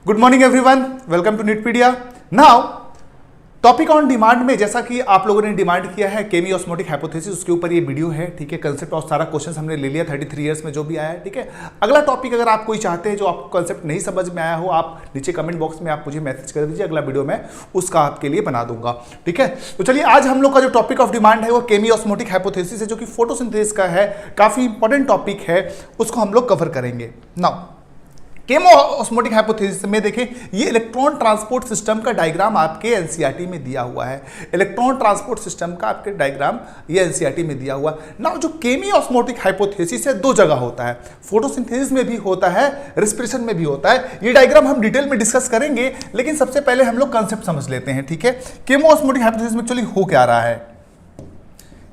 Good morning everyone, welcome to NEETpedia. Now topic on demand में जैसा कि आप लोगों ने डिमांड किया है केमी ऑस्मोटिक हाइपोथेसिस, उसके ऊपर ये वीडियो है। ठीक है, कंसेप्ट और सारा क्वेश्चन हमने ले लिया 33 ईयर्स में जो भी आया है। ठीक है, अगला टॉपिक अगर आप कोई चाहते हैं जो आपको कंसेप्ट नहीं समझ में आया हो, आप नीचे कमेंट बॉक्स में आप मुझे मैसेज कर दीजिए, अगला वीडियो मैं उसका आपके लिए बना दूंगा। ठीक है, तो चलिए आज हम लोग का जो टॉपिक ऑफ डिमांड है वो केमी ऑस्मोटिक हाइपोथेसिस है, जो कि फोटोसिंथेसिस का है, काफी इंपॉर्टेंट टॉपिक है, उसको हम लोग कवर करेंगे। नाउ केमो ऑस्मोटिक हाइपोथेसिस में देखें, ये इलेक्ट्रॉन ट्रांसपोर्ट सिस्टम का डायग्राम आपके एनसीईआरटी में दिया हुआ है। इलेक्ट्रॉन ट्रांसपोर्ट सिस्टम का आपके डायग्राम ये एनसीईआरटी में दिया हुआ है। ना जो केमी ऑस्मोटिक हाइपोथेसिस है दो जगह होता है, फोटोसिंथेसिस में भी होता है, रेस्पिरेशन में भी होता है। ये डायग्राम हम डिटेल में डिस्कस करेंगे, लेकिन सबसे पहले हम लोग कंसेप्ट समझ लेते हैं। ठीक है, केमो ऑस्मोटिक हाइपोथेसिस में एक्चुअली हो क्या रहा है,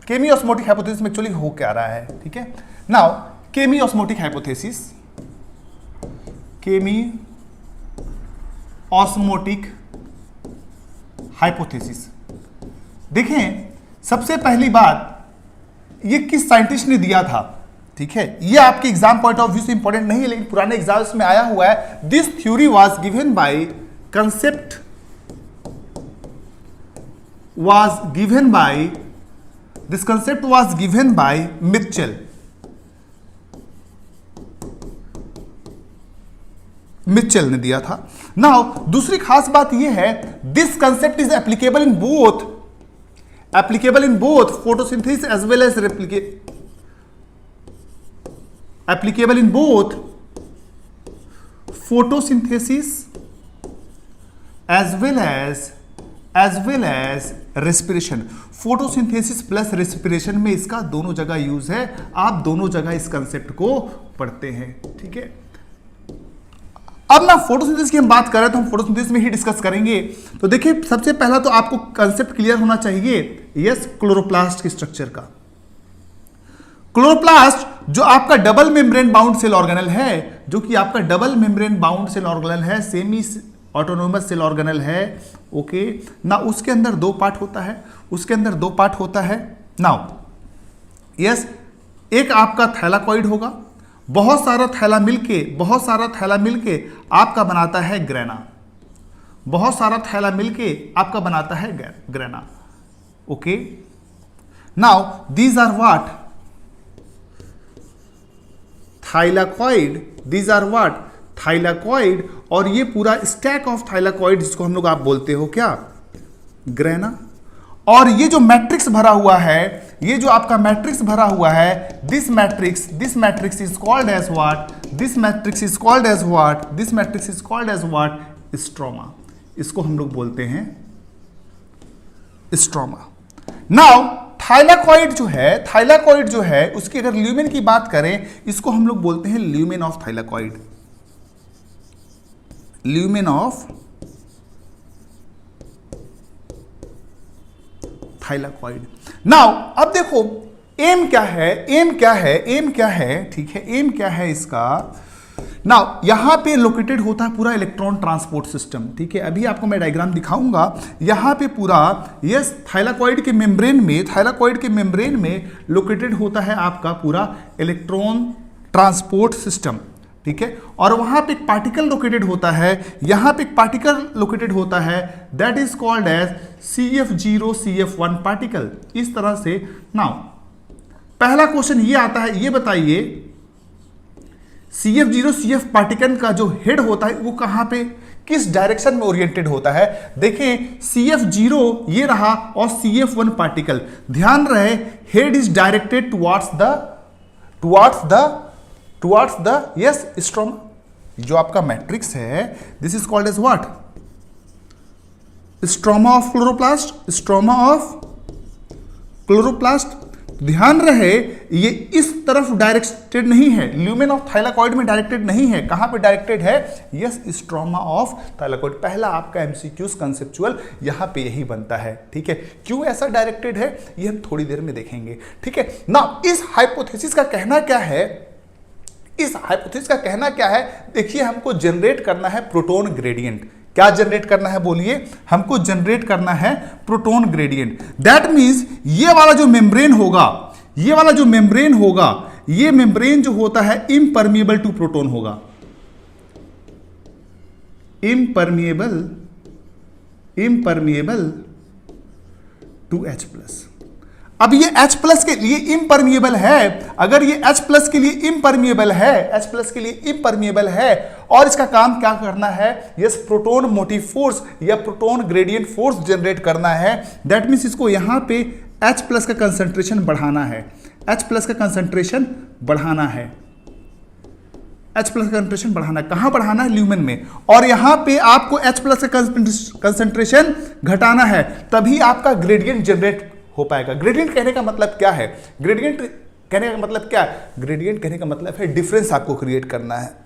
केमी ऑस्मोटिक हाइपोथेसिस में एक्चुअली हो क्या रहा है। ठीक है, now chemiosmotic hypothesis, chemiosmotic hypothesis देखें, सबसे पहली बात ये किस साइंटिस्ट ने दिया था। ठीक है, ये आपके एग्जाम पॉइंट ऑफ व्यू से इंपॉर्टेंट नहीं है, लेकिन पुराने एग्जाम्स में आया हुआ है। This theory was given by concept was given by this concept was given by Mitchell ने दिया था। नाउ दूसरी खास बात यह है, this concept is applicable in both photosynthesis as well as applicable in both photosynthesis as well as respiration. Photosynthesis plus respiration में इसका दोनों जगह यूज है, आप दोनों जगह इस कंसेप्ट को पढ़ते हैं। ठीक है, अब ना फोटोसिंथेसिस की हम बात कर रहे हैं तो हम फोटोसिंथेसिस में ही डिस्कस करेंगे। तो देखिए, सबसे पहला तो आपको कंसेप्ट क्लियर होना चाहिए, यस, क्लोरोप्लास्ट के स्ट्रक्चर का। क्लोरोप्लास्ट जो आपका double membrane bound cell organelle है, जो कि आपका double membrane bound cell organelle है, सेमी ऑटोनोमस सेल ऑर्गेनल है। ओके ना, उसके अंदर दो पार्ट होता है, नाउ यस, एक आपका थैलाकॉइड होगा, बहुत सारा थैला मिलके आपका बनाता है ग्रेना, बहुत सारा थैला मिलके आपका बनाता है grana. Okay, now these are what, thylakoid, और ये पूरा स्टैक ऑफ थाइलाकॉइड जिसको हम लोग आप बोलते हो क्या, ग्रेना। और ये जो मैट्रिक्स भरा हुआ है, ये जो आपका मैट्रिक्स भरा हुआ है, this matrix is called as what, stroma. इसको हम लोग बोलते हैं स्ट्रोमा। नाउ थाइलाकॉइड जो है उसकी अगर ल्यूमेन की बात करें, इसको हम लोग बोलते हैं lumen of thylakoid, thylakoid. Now अब देखो एम क्या है, ठीक है, एम क्या है इसका। नाउ यहां पे लोकेटेड होता है पूरा इलेक्ट्रॉन ट्रांसपोर्ट सिस्टम। ठीक है, अभी आपको मैं डायग्राम दिखाऊंगा, यहां पे पूरा यस थाइलाकॉइड के मेम्ब्रेन में लोकेटेड होता है आपका पूरा इलेक्ट्रॉन ट्रांसपोर्ट सिस्टम। ठीक है, और वहां पे एक पार्टिकल लोकेटेड होता है, यहां पे एक पार्टिकल लोकेटेड होता है, that is called as CF0 CF1 particle. इस तरह से नाउ पहला क्वेश्चन ये आता है, ये बताइए CF0 CF पार्टिकल का जो हेड होता है वो कहां पे, किस डायरेक्शन में ओरिएंटेड होता है। देखें CF0 ये रहा और CF1 पार्टिकल, ध्यान रहे head is directed towards the yes stroma. जो आपका मैट्रिक्स है, this is called as what, stroma of chloroplast. ध्यान रहे ये इस तरफ डायरेक्टेड नहीं है, ल्यूमेन ऑफ थाइलाकॉइड में डायरेक्टेड नहीं है, कहां पे डायरेक्टेड है, यस, स्ट्रोमा ऑफ थाइलाकॉइड। पहला आपका एमसीक्यूज कंसेप्चुअल यहां पे यही बनता है। ठीक है, क्यों ऐसा डायरेक्टेड है ये हम थोड़ी देर में देखेंगे। ठीक है ना, इस हाइपोथेसिस का कहना क्या है, देखिए हमको जनरेट करना है प्रोटॉन ग्रेडियंट। क्या जनरेट करना है बोलिए, हमको जनरेट करना है प्रोटॉन ग्रेडियंट। दैट मींस ये वाला जो मेम्ब्रेन होगा, ये मेम्ब्रेन जो होता है इम्परमिएबल टू प्रोटॉन होगा। Impermeable to H plus. अब ये H प्लस के लिए इम्परमिएबल है, अगर ये H प्लस के लिए इम्परमिएबल है, H प्लस के लिए इम्परमिएबल है, और इसका काम क्या करना है, यस प्रोटोन मोटिव फोर्स या प्रोटोन ग्रेडियंट फोर्स जनरेट करना है। दैट मीन्स इसको यहां पे H प्लस का कंसंट्रेशन बढ़ाना है, H प्लस का कंसंट्रेशन बढ़ाना है, H प्लस का कंसंट्रेशन बढ़ाना है। कहां बढ़ाना है? ल्यूमेन में। और यहां पे आपको H प्लस का कंसंट्रेशन घटाना है, तभी आपका ग्रेडियंट जनरेट हो पाएगा। ग्रेडियंट कहने का मतलब क्या है? ग्रेडियंट कहने का मतलब क्या है? ग्रेडियंट कहने का मतलब है डिफरेंस आपको क्रिएट करना है।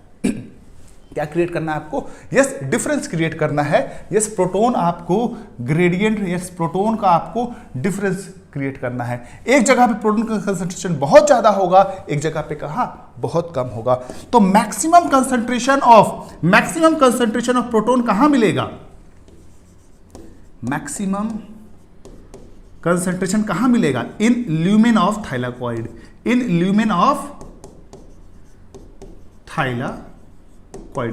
क्या क्रिएट करना है आपको? यस, डिफरेंस क्रिएट करना है। यस, प्रोटोन आपको ग्रेडियंट, यस प्रोटोन का आपको डिफरेंस क्रिएट करना है। एक जगह पे प्रोटोन का कंसंट्रेशन बहुत ज्यादा होगा, एक जगह पे कहां बहुत कम होगा। तो मैक्सिमम कंसंट्रेशन ऑफ प्रोटोन कहां मिलेगा? मैक्सिमम कंसंट्रेशन कहां मिलेगा? In lumen of thylakoid, in lumen of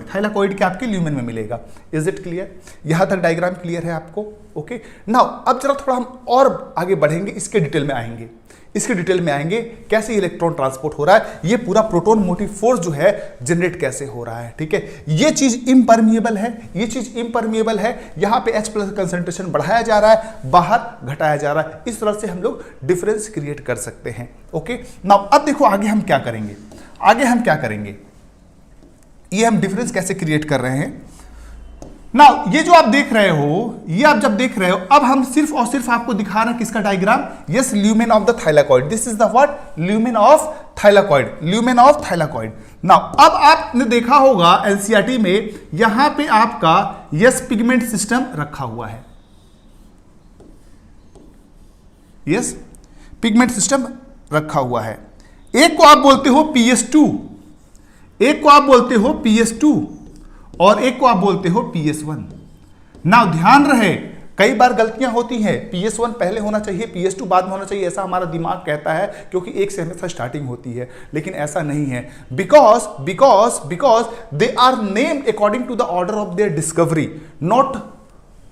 thylakoid के आपके ल्यूमेन में मिलेगा। Is it clear? यहां तक डायग्राम क्लियर है आपको? ओके नाउ अब जरा थोड़ा हम और आगे बढ़ेंगे, इसके डिटेल में आएंगे, कैसे इलेक्ट्रॉन ट्रांसपोर्ट हो रहा है, ये पूरा प्रोटोन मोटिव फोर्स जो है जनरेट कैसे हो रहा है। ठीक है, ये चीज इम्परमिएबल है, यहां पे H प्लस कंसंट्रेशन बढ़ाया जा रहा है, बाहर घटाया जा रहा है। इस तरह से हम लोग डिफरेंस क्रिएट कर सकते हैं। ओके नाउ अब देखो आगे हम क्या करेंगे, ये हम डिफरेंस कैसे क्रिएट कर रहे हैं। नाउ ये जो आप देख रहे हो, अब हम सिर्फ और सिर्फ आपको दिखा रहे हैं किसका diagram? Yes, lumen of the thylakoid. This is the what? Lumen of thylakoid. Now अब आपने देखा होगा एनसीईआरटी में, यहां पे आपका यस पिगमेंट सिस्टम रखा हुआ है। यस, पिगमेंट सिस्टम रखा हुआ है। एक को आप बोलते हो PS2, और एक को आप बोलते हो PS1। नाउ ध्यान रहे, कई बार गलतियां होती हैं, PS1 पहले होना चाहिए, PS2 बाद में होना चाहिए, ऐसा हमारा दिमाग कहता है, क्योंकि एक से हमेशा स्टार्टिंग होती है, लेकिन ऐसा नहीं है। Because they are named according to the order of their discovery, not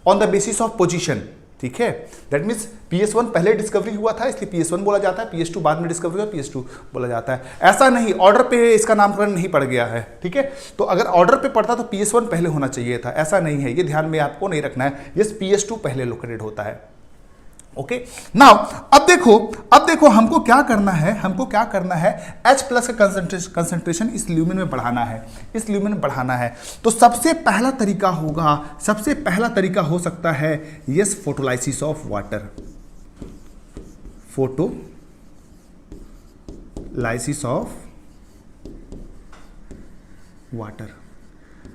on the basis of position. ठीक है, दैट मीन्स PS1 पहले डिस्कवरी हुआ था, इसलिए PS1 बोला जाता है, PS2 बाद में डिस्कवरी हुआ, PS2 बोला जाता है। ऐसा नहीं, ऑर्डर पे इसका नामकरण नहीं पड़ गया है। ठीक है, तो अगर ऑर्डर पे पड़ता तो PS1 पहले होना चाहिए था, ऐसा नहीं है, ये ध्यान में आपको नहीं रखना है। यस, PS2 पहले लोकेटेड होता है। ओके नाउ अब देखो हमको क्या करना है, H प्लस का कंसंट्रेशन इस ल्यूमेन में बढ़ाना है। तो सबसे पहला तरीका हो सकता है yes photolysis of water.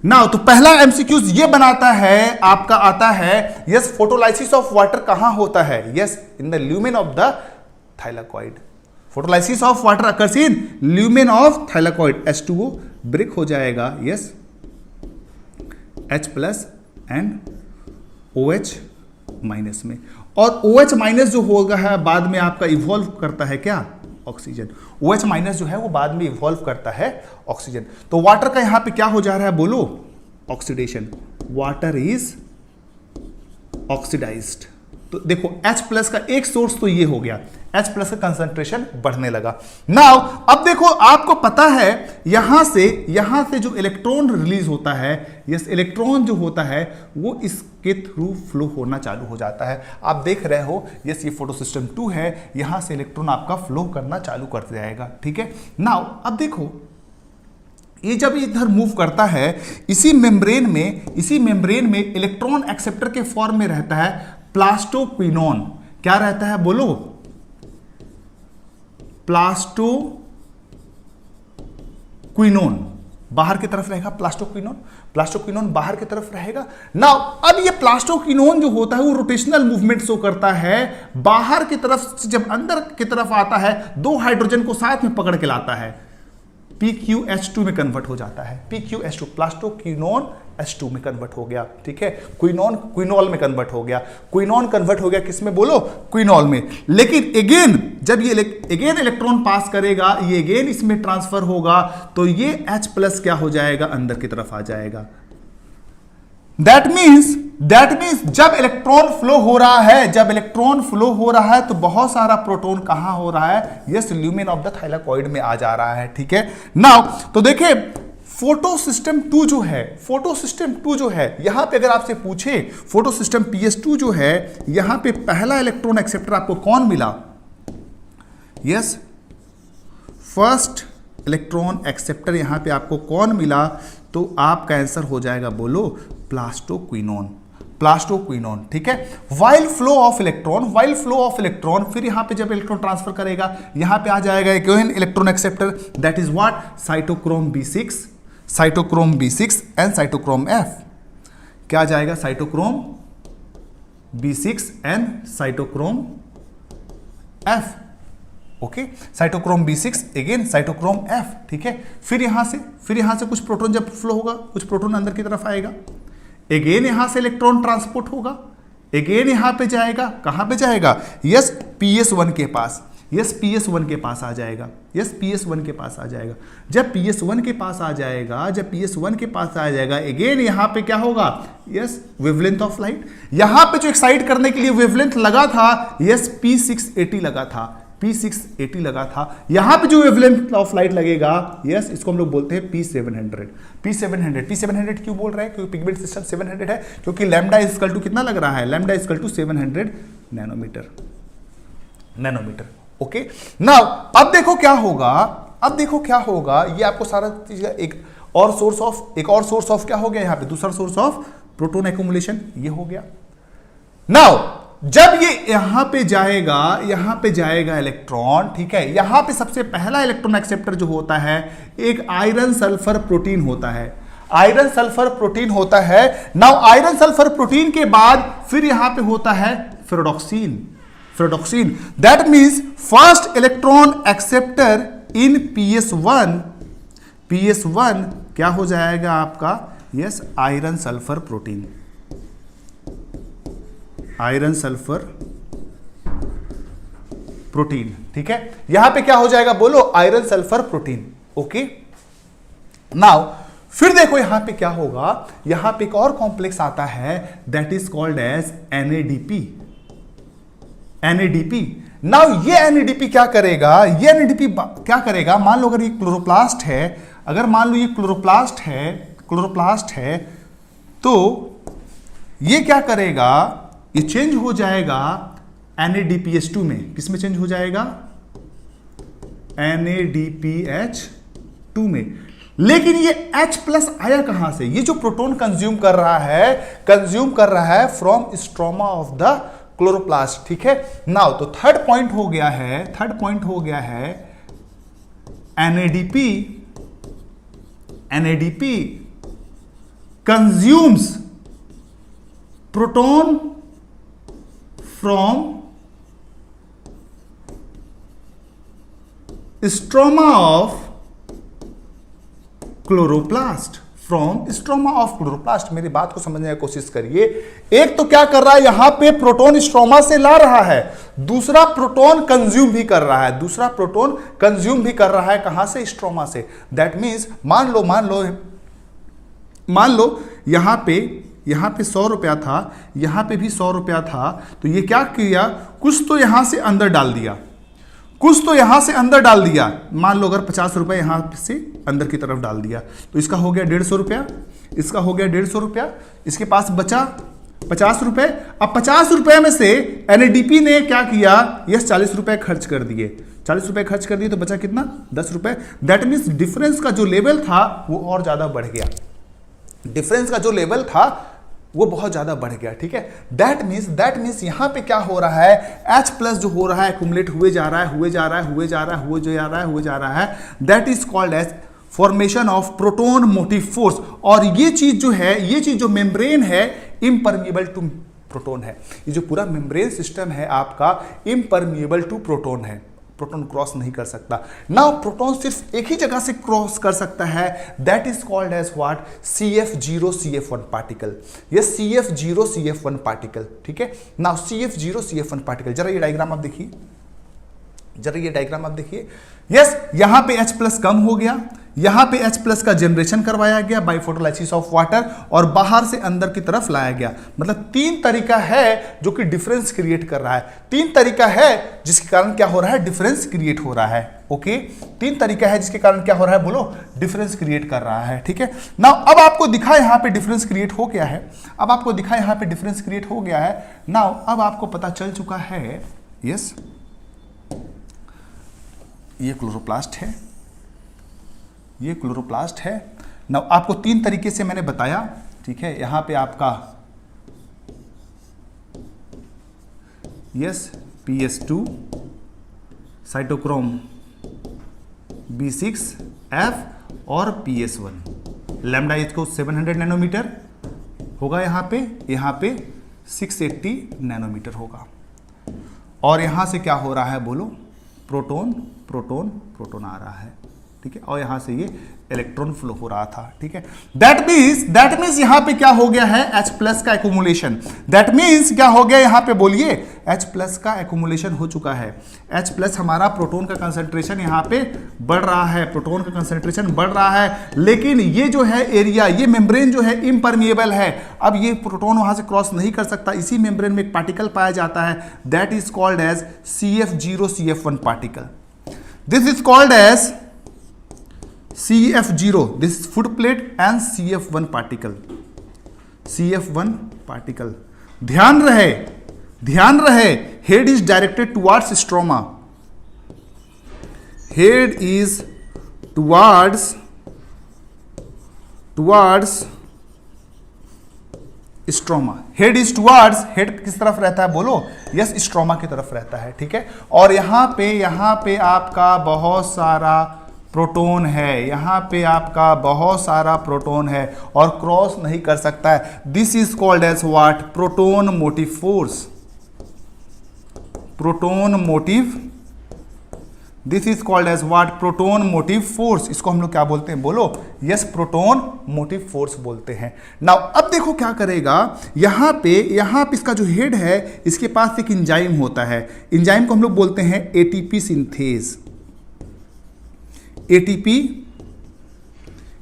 Now तो पहला एमसीक्यूज ये बनाता है, आपका आता है यस फोटोलाइसिस ऑफ वाटर कहां होता है? Yes, in the lumen of the thylakoid. Photolysis of water occurs in lumen of thylakoid. H2O break हो जाएगा, yes, H plus and OH minus में, और OH माइनस जो होगा है बाद में आपका इवॉल्व करता है क्या? ऑक्सीजन। OH माइनस जो है वो बाद में इवॉल्व करता है ऑक्सीजन। तो वाटर का यहां पे क्या हो जा रहा है बोलो? ऑक्सीडेशन। Water is oxidised. तो देखो H प्लस का एक सोर्स तो ये हो गया, H प्लस का कंसंट्रेशन बढ़ने लगा। नाउ अब देखो आपको पता है यहां से जो इलेक्ट्रॉन रिलीज होता है, यस इलेक्ट्रॉन जो होता है वो इसके थ्रू फ्लो होना चालू हो जाता है। आप देख रहे हो यस, ये फोटो सिस्टम 2 है, यहां से इलेक्ट्रॉन आपका फ्लो करना चालू कर जाएगा। ठीक है, नाउ अब देखो ये जब इधर मूव करता है, इसी मेम्ब्रेन में इलेक्ट्रॉन एक्सेप्टर के फॉर्म में रहता है प्लास्टोक्विनोन। क्या रहता है बोलो? प्लास्टोक्विनोन बाहर की तरफ रहेगा। प्लास्टोक्विनोन बाहर की तरफ रहेगा। नाउ अब ये प्लास्टोक्विनोन जो होता है वो रोटेशनल मूवमेंट शो करता है। बाहर की तरफ से जब अंदर की तरफ आता है, 2 हाइड्रोजन को साथ में पकड़ के लाता है, PQH2 में कन्वर्ट हो जाता है। PQH2 प्लास्टोक्विनोन H2 में कन्वर्ट हो गया। ठीक है, क्विनोल में कन्वर्ट हो गया। क्विनोन कन्वर्ट हो गया किसमें बोलो? क्विनोल में। लेकिन अगेन जब ये इलेक्ट्रॉन पास करेगा, ये अगेन इसमें ट्रांसफर होगा, तो ये H प्लस क्या हो जाएगा? अंदर की तरफ आ जाएगा। दैट मीन्स जब इलेक्ट्रॉन फ्लो हो रहा है, जब इलेक्ट्रॉन फ्लो हो रहा है तो बहुत सारा प्रोटॉन कहां हो रहा है, yes lumen of the thylakoid में आ जा रहा है, ठीक है। नाउ तो देखिए फोटो सिस्टम 2 जो है, फोटो सिस्टम 2 जो है, यहां पे अगर आपसे पूछे फोटो सिस्टम PS2 जो है, यहां पे पहला इलेक्ट्रॉन एक्सेप्टर आपको कौन मिला, यस फर्स्ट इलेक्ट्रॉन एक्सेप्टर यहां पे आपको कौन मिला, तो आपका आंसर हो जाएगा, बोलो प्लास्टोक्विनोन, प्लास्टोक्विनोन, ठीक है। वाइल फ्लो ऑफ इलेक्ट्रॉन, फिर यहां पे जब इलेक्ट्रॉन ट्रांसफर करेगा यहां पे आ जाएगा एक electron acceptor, that is what, cytochrome B6 and cytochrome F। क्या आ जाएगा, cytochrome B6 and cytochrome F, okay, cytochrome B6 again cytochrome F, ठीक है। फिर यहां से कुछ प्रोटॉन जब फ्लो होगा, कुछ प्रोटॉन अंदर की तरफ आएगा, अगेन यहां से इलेक्ट्रॉन ट्रांसपोर्ट होगा, अगेन यहां पे जाएगा, कहां पे जाएगा, यस PS1 के पास, यस PS1 के पास आ जाएगा, यस PS1 के पास आ जाएगा। जब PS1 के पास आ जाएगा, अगेन यहां पे क्या होगा, यस वेवलेंथ ऑफ लाइट, यहां पे जो एक्साइट करने के लिए वेवलेंथ लगा था, यस P680 लगा था, यहां पे जो वेवलेंथ ऑफ लाइट लगेगा, यस इसको हम लोग बोलते हैं P700 क्यों बोल रहे हैं, क्योंकि पिगमेंट सिस्टम 700 है, क्योंकि लैम्डा इक्वल टू कितना लग रहा है, lambda equal to 700 nanometre, okay. Now अब देखो क्या होगा, ये आपको सारा चीज का एक और सोर्स ऑफ क्या हो गया, यहां पे दूसरा सोर्स ऑफ प्रोटॉन एक्युमुलेशन ये हो गया। नाउ जब ये यहां पे जाएगा इलेक्ट्रॉन, ठीक है, यहां पे सबसे पहला इलेक्ट्रॉन एक्सेप्टर जो होता है एक आयरन सल्फर प्रोटीन होता है, नाउ आयरन सल्फर प्रोटीन के बाद फिर यहां पे होता है ferredoxin, that means first electron acceptor in PS1 क्या हो जाएगा आपका, यस आयरन सल्फर प्रोटीन, ठीक है। यहां पे क्या हो जाएगा, बोलो iron sulphur protein, okay. Now फिर देखो यहां पे क्या होगा, यहां पे एक और कॉम्प्लेक्स आता है, that is called as NADP। Now ये NADP क्या करेगा, मान लो अगर ये क्लोरोप्लास्ट है, तो ये क्या करेगा, ये चेंज हो जाएगा NADPH2 में, किसमें चेंज हो जाएगा, NADPH2 में। लेकिन ये H+ आया कहां से, ये जो प्रोटॉन कंज्यूम कर रहा है from stroma of the chloroplast, ठीक है। नाउ तो थर्ड पॉइंट हो गया है NADP consumes proton from stroma of chloroplast, मेरी बात को समझने की कोशिश करिए। एक तो क्या कर रहा है, यहां पे प्रोटॉन स्ट्रोमा से ला रहा है, दूसरा प्रोटॉन कंज्यूम भी कर रहा है, कहां से, स्ट्रोमा से। दैट मींस मान लो यहां पे 100 रुपया था, यहां पे भी 100 रुपया था, तो ये क्या किया, कुछ तो यहां से अंदर डाल दिया, मान लो अगर 50 रुपए यहां से अंदर की तरफ डाल दिया, तो इसका हो गया 150 रुपया, इसके पास बचा 50 रुपए। अब 50 रुपए में से NADP ने क्या किया, यस 40 रुपए खर्च कर दिए, तो बचा कितना, 10 रुपए। दैट मीन्स डिफरेंस का जो लेवल था वो और ज्यादा बढ़ गया, वो बहुत ज्यादा बढ़ गया, ठीक है। दैट मीन्स यहां पे क्या हो रहा है, H+ जो हो रहा है एक्युमुलेट हुए जा रहा है, that is called as formation of proton motive force. और ये चीज जो मेम्ब्रेन है इम्परमिएबल टू प्रोटॉन है, ये जो पूरा मेम्ब्रेन सिस्टम है आपका इम्परमिएबल टू प्रोटॉन है, प्रोटॉन क्रॉस नहीं कर सकता। नाउ प्रोटॉन सिर्फ एक ही जगह से क्रॉस कर सकता है, that is called as what, CF0CF1 particle, ये CF0CF1 पार्टिकल, ठीक है। नाउ CF0CF1 पार्टिकल, जरा ये डायग्राम आप देखिए, यस यहां पे H+ कम हो गया, यहां पे H प्लस का जनरेशन करवाया गया बाय फोटोलाइसिस ऑफ वाटर और बाहर से अंदर की तरफ लाया गया। मतलब 3 तरीका है जो कि डिफरेंस क्रिएट कर रहा है, 3 तरीका है जिसके कारण क्या हो रहा है, डिफरेंस क्रिएट हो रहा है। ओके, 3 तरीका है जिसके कारण क्या हो रहा है, बोलो, डिफरेंस क्रिएट कर रहा है। ठीक है, नाउ अब आपको दिखा यहां पे डिफरेंस क्रिएट हो गया है, अब आपको दिखा यहां पे डिफरेंस क्रिएट हो गया है। नाउ अब आपको पता चल चुका है, यस, ये क्लोरोप्लास्ट है, ये क्लोरोप्लास्ट है। नाउ आपको 3 तरीके से मैंने बताया। ठीक है, यहां पे आपका यस PS2 साइटोक्रोम B6F और PS1, लैम्डा इसको 700 नैनोमीटर होगा, यहां पे 680 नैनोमीटर होगा। और यहां से क्या हो रहा है, बोलो, प्रोटॉन प्रोटॉन प्रोटॉन आ रहा है। ठीक है, और यहां से ये इलेक्ट्रॉन फ्लो हो रहा था। ठीक है, दैट मीन्स यहां पे क्या हो गया है, H प्लस का एक्यूमुलेशन। दैट मीन्स क्या हो गया यहां पे, बोलिए, H प्लस का एक्यूमुलेशन हो चुका है। H प्लस हमारा प्रोटॉन का कंसंट्रेशन यहां पे बढ़ रहा है, प्रोटॉन का कंसंट्रेशन बढ़ रहा है, लेकिन ये जो है एरिया, ये मेम्ब्रेन जो है इम्परमिएबल है। अब ये प्रोटॉन वहां से क्रॉस नहीं कर सकता। इसी मेम्ब्रेन में एक पार्टिकल पाया जाता है, that is called as CF0 CF1 particle. This is called as CF0, this is foot plate, and CF1 particle, CF1 particle। ध्यान रहे, head is directed towards stroma, head is towards stroma, head is towards, head किस तरफ रहता है, बोलो, yes, stroma की तरफ रहता है। ठीक है, और यहां पे आपका बहुत सारा प्रोटॉन है, यहां पे आपका बहुत सारा प्रोटॉन है और क्रॉस नहीं कर सकता है। This is called as what, proton motive force, proton motive, this is called as what, proton motive force. इसको हम लोग क्या बोलते हैं, बोलो, यस, प्रोटॉन मोटिव फोर्स बोलते हैं। नाउ अब देखो क्या करेगा, यहां पे इसका जो हेड है, इसके पास एक एंजाइम होता है, एंजाइम को हम लोग बोलते हैं ATP सिंथेज। ATP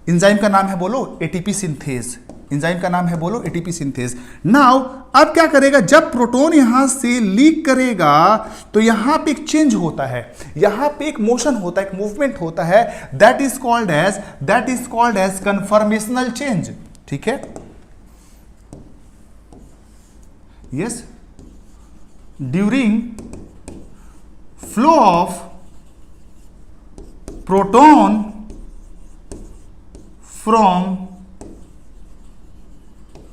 एंजाइम का नाम है, बोलो, ATP सिंथेज, एंजाइम का नाम है, बोलो, ATP सिंथेज। नाउ अब क्या करेगा, जब प्रोटॉन यहां से लीक करेगा तो यहां पे एक चेंज होता है, यहां पे एक मोशन होता है, एक मूवमेंट होता है, that is called as conformational change. ठीक है, yes, during flow of proton from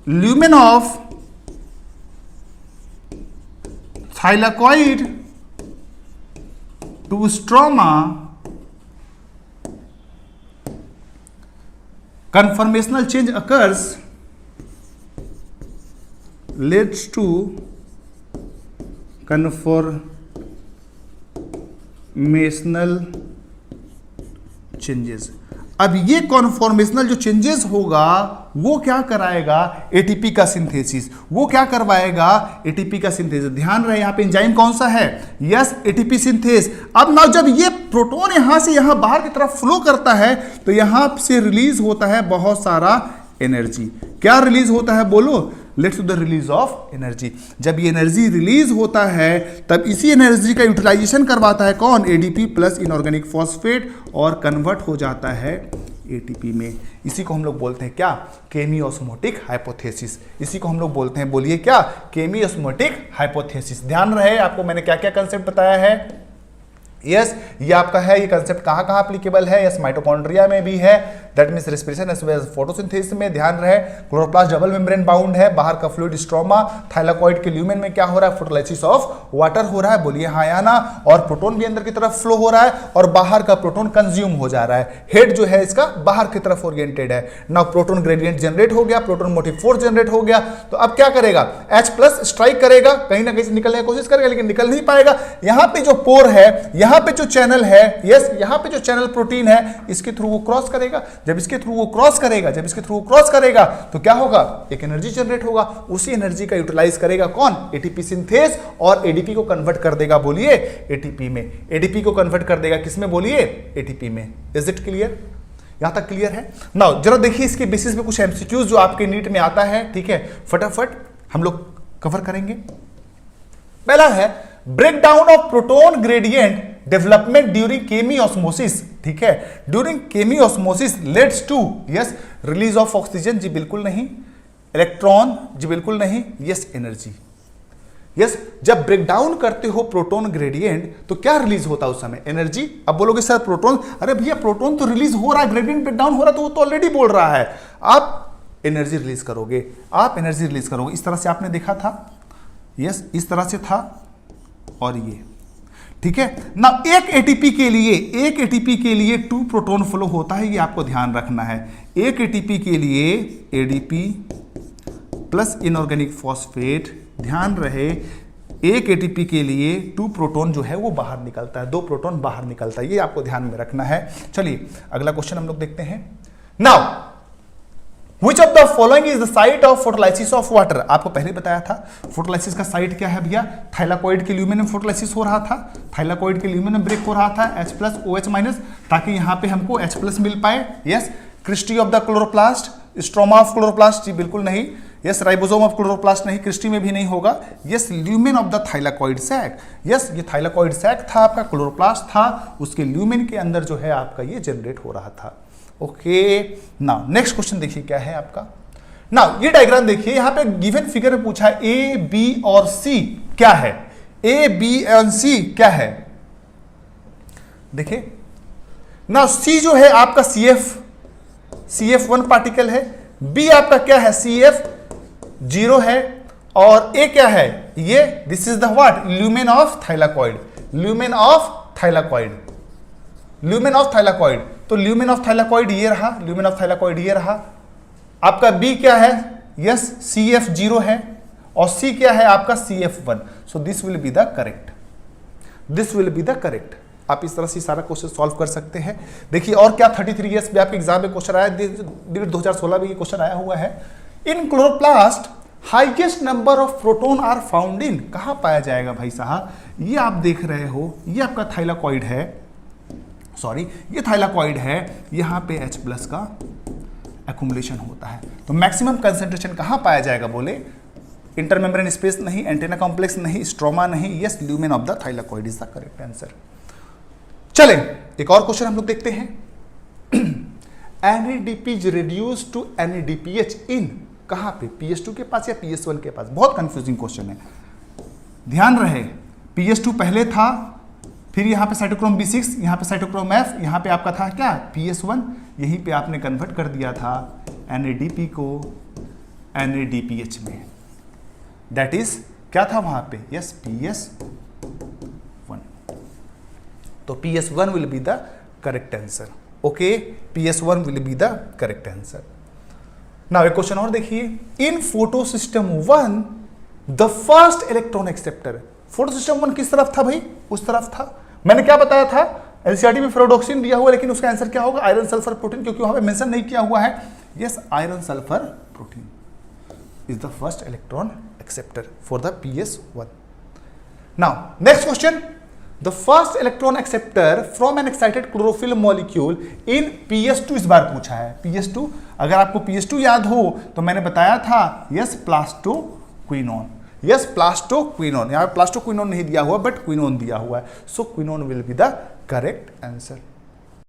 lumen of thylakoid to stroma, conformational change occurs, leads to conformational changes. अब ये कॉन्फॉर्मेशनल जो चेंजेस होगा वो क्या कराएगा, ATP का सिंथेसिस, वो क्या करवाएगा, ATP का सिंथेसिस। ध्यान रहे यहां पे एंजाइम कौन सा है, यस, ATP सिंथेस। अब ना जब ये प्रोटॉन यहां से यहां बाहर की तरफ फ्लो करता है तो यहां से रिलीज होता है बहुत सारा एनर्जी। क्या रिलीज होता है, बोलो, let's to the release of energy. जब ये एनर्जी रिलीज होता है तब इसी एनर्जी का यूटिलाइजेशन करवाता है कौन, ADP प्लस इनऑर्गेनिक फॉस्फेट, और कन्वर्ट हो जाता है ATP में। इसी को हम लोग बोलते हैं क्या, केमियोस्मोटिक हाइपोथेसिस। इसी को हम लोग बोलते हैं, बोलिए क्या, केमियोस्मोटिक हाइपोथेसिस। ध्यान रहे आपको मैंने क्या क्या कंसेप्ट बताया है, यस, ये आपका है, ये कंसेप्ट कहां कहां एप्लीकेबल है, यस, माइटोकॉन्ड्रिया में भी है, that means respiration as well as photosynthesis में। ध्यान रहे क्लोरोप्लास्ट डबल मेम्ब्रेन बाउंड है, बाहर का फ्लूइड स्ट्रोमा, थाइलाकॉइड के ल्यूमेन में क्या हो रहा है, फोटोलाइसिस ऑफ वाटर हो रहा है, बोलिए हाँ या ना, और प्रोटॉन भी अंदर की तरफ फ्लो हो रहा है और बाहर का प्रोटॉन कंज्यूम हो जा रहा है। हेड जो है इसका बाहर की तरफ ओरिएंटेड है। नाउ प्रोटॉन ग्रेडियंट जनरेट हो गया, प्रोटॉन मोटिव फोर्स जनरेट हो गया, तो अब क्या करेगा, H प्लस स्ट्राइक करेगा, कहीं ना कहीं से निकलने की कोशिश करेगा लेकिन निकल नहीं पाएगा। यहां पे जो पोर है, यहां पे जो चैनल है, यस, यहां पे जो चैनल प्रोटीन है, इसके थ्रू वो क्रॉस करेगा। जब इसके थ्रू वो क्रॉस करेगा तो क्या होगा, एक एनर्जी जनरेट होगा। उसी एनर्जी का यूटिलाइज करेगा कौन, ATP सिंथेस, और ADP को कन्वर्ट कर देगा, बोलिए, ATP में। ADP को कन्वर्ट कर देगा किसमें, बोलिए, ATP में। Is it clear? यहां तक क्लियर है? नाउ जरा देखिए इसके बेसिस पे कुछ एमसीक्यूज जो आपके नीट में आता है, ठीक है, फटाफट हम लोग कवर करेंगे। पहला है break down of proton gradient development during chemiosmosis, ठीक है, during chemiosmosis leads to, yes, release of oxygen, जी बिल्कुल नहीं, इलेक्ट्रॉन, जी बिल्कुल नहीं, यस, एनर्जी, यस। जब ब्रेक डाउन करते हो प्रोटोन ग्रेडियंट तो क्या रिलीज होता है उस समय? एनर्जी। अब बोलोगे सर प्रोटोन, अरे भैया प्रोटोन तो रिलीज हो रहा है, ग्रेडियंट ब्रेक डाउन हो रहा है तो वो तो ऑलरेडी बोल रहा है, आप एनर्जी रिलीज करोगे, आप एनर्जी रिलीज करोगे। इस तरह से आपने देखा था, यस, इस तरह से था और ये, ठीक है ना। एक एटीपी के लिए 2 प्रोटॉन फ्लो होता है, ये आपको ध्यान रखना है। एक एटीपी के लिए एडीपी प्लस इनऑर्गेनिक फॉस्फेट, ध्यान रहे, एक एटीपी के लिए 2 प्रोटॉन जो है वो बाहर निकलता है, 2 प्रोटॉन बाहर निकलता है, ये आपको ध्यान में रखना है। चलिए अगला क्वेश्चन हम लोग देखते हैं। Now Which of the following is the site of photolysis of water? आपको पहले बताया था फोटोलाइसिस का साइट क्या है भैया, थाइलाकोइड के ल्यूमिनम फोटोलाइसिस हो रहा था, थाइलाकोइड के ल्यूमिनम ब्रेक हो रहा था H+ OH- ताकि यहां पे हमको H+ मिल पाए, yes. Cristae of the chloroplast, stroma of chloroplast, जी बिल्कुल नहीं, यस। राइबोसोम ऑफ क्लोरोप्लास्ट नहीं, क्रिस्टी में भी नहीं होगा, yes. Lumen of the thylakoid sac, yes, ये थाइलाकोइड सैक था आपका, क्लोरोप्लास्ट था, उसके ल्यूमेन के अंदर जो है आपका ये जनरेट हो रहा था। ओके, नाउ नेक्स्ट क्वेश्चन देखिए क्या है आपका। नाउ ये डायग्राम देखिए, यहां पे गिवन फिगर में पूछा है ए बी और सी क्या है, ए बी एंड सी क्या है। देखिए नाउ सी जो है आपका CF1 पार्टिकल है, बी आपका क्या है CF0 है, और ए क्या है ये, this is the what, lumen of thylakoid, lumen of thylakoid, lumen of thylakoid. तो ल्यूमेन ऑफ थाइलाकोइड ये रहा, ल्यूमेन ऑफ थाइलाकोइड ये रहा। आपका बी क्या है, यस CF0 है, और सी क्या है आपका CF1। So this will be the correct, this will be the correct. आप इस तरह से सारा क्वेश्चन सॉल्व कर सकते हैं। देखिए और क्या 33 ईयर्स में आपके एग्जाम में क्वेश्चन आया, 2016 में ये क्वेश्चन आया हुआ है। In chloroplast highest number of proton are found in, कहां पाया जाएगा भाई साहब, ये आप देख रहे हो, ये आपका थाइलाकोइड है, सॉरी ये थाइलाकोइड है, यहां पे H+ का एक्युमुलेशन होता है। तो मैक्सिमम कंसंट्रेशन कहां पाया जाएगा बोले, इंटरमेम्ब्रेन स्पेस नहीं, एंटेना कॉम्प्लेक्स नहीं, स्ट्रोमा नहीं, yes, lumen of the thylakoid is the correct answer. चले एक और क्वेश्चन हम लोग देखते हैं। NADP is reduce to NADPH in, कहां पे, PS2 के पास या PS1 के पास? बहुत कंफ्यूजिंग क्वेश्चन है, ध्यान रहे। PS2 पहले था, फिर यहाँ पे साइटोक्रोम B6, यहाँ पे साइटोक्रोम F, यहाँ पे आपका था क्या PS1, यहीं पे आपने कन्वर्ट कर दिया था NADP को NADPH में, दैट इज क्या था वहां पे, यस PS1। तो PS1 will be the correct answer. Okay, PS1 will be the correct answer. Now एक क्वेश्चन और देखिए, in photosystem 1 the first electron acceptor, photosystem 1 किस तरफ था भाई, उस तरफ था। मैंने क्या बताया था, एलसीआरटी में फेरोडॉक्सिन दिया हुआ, लेकिन उसका आंसर क्या होगा, आयरन सल्फर प्रोटीन, क्योंकि वहां पे मेंशन नहीं किया हुआ है। Yes, iron sulphur protein is the first electron acceptor for the PS1। Now next question, the first electron acceptor from N excited chlorophyll molecule in PS2, इस बार पूछा है PS2। अगर आपको PS2 याद हो तो मैंने बताया था, यस प्लास्टोक्विनोन, यस प्लास्टोक्विनोन, यहाँ प्लास्टोक्विनोन नहीं दिया हुआ बट क्विनोन दिया हुआ है, so quinone will be the correct answer.